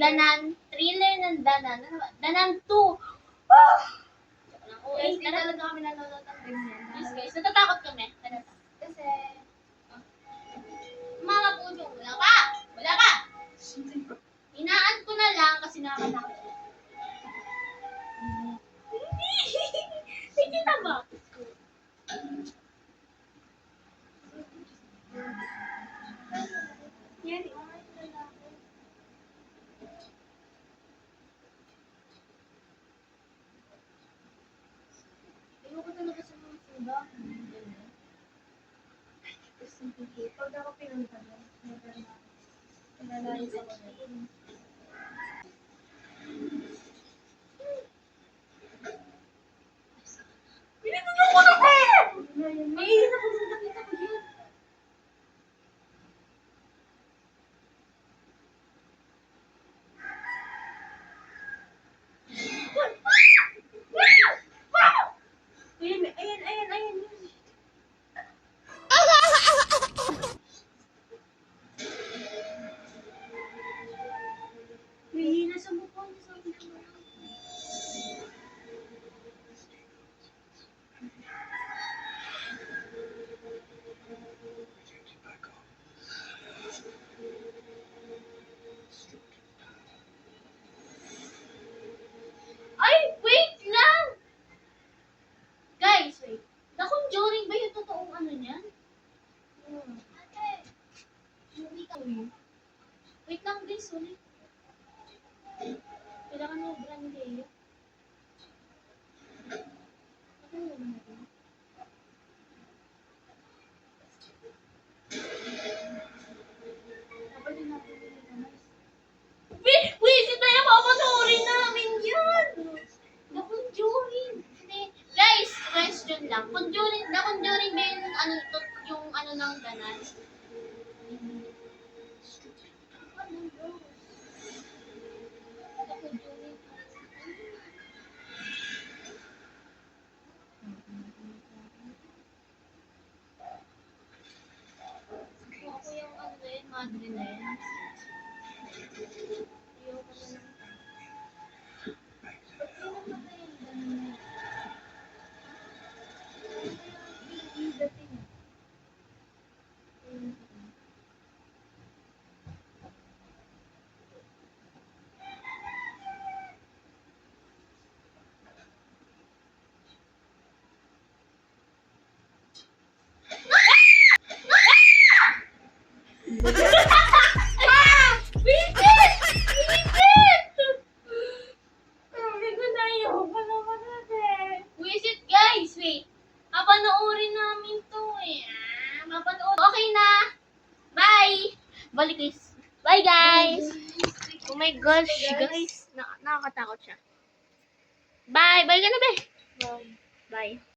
Danan. Thriller ng Danan. Ano ba? Danan 2. Guys, di talaga kami nanonood ng ganyan. Yes guys, natatakot kami. Kasi, Mga puso, wala ka! Wala ka! Inaan ko na lang kasi nakakatakot siya. Hindi ba? yan, ay, lalaki. Ayoko talaga sa mga suba. Gusto ko hate. Pag ako pinunta doon, never na. Pinalayos ako doon. Pinatulog ko na ko! Ay, nakita ko yun. Ayan. May nasa mukha niya sa akin. Ay, wait lang! Guys, wait. The Conjuring ba yung totoong ano niyan? Ate, Hindi ka wait lang guys, ulit. Kailangan mo brand kayo. Ano mo natin? dapat din natin nilita na. Wait, tayo papanoorin namin yan! The Conjuring. Hindi. Guys, question lang. The Conjuring ba yung ano ng ganan? The Conjuring. Ako yung ano yun, madre na yun. Ayoko na lang. Bisit! Sabi ko na yun. Palawa natin. Wisit guys, wait. Papanoorin namin to eh. Okay na. Bye. Balik guys. Bye guys. Oh my gosh, guys. Nakakatakot siya. Bye. Bye ka na be. Bye. Bye.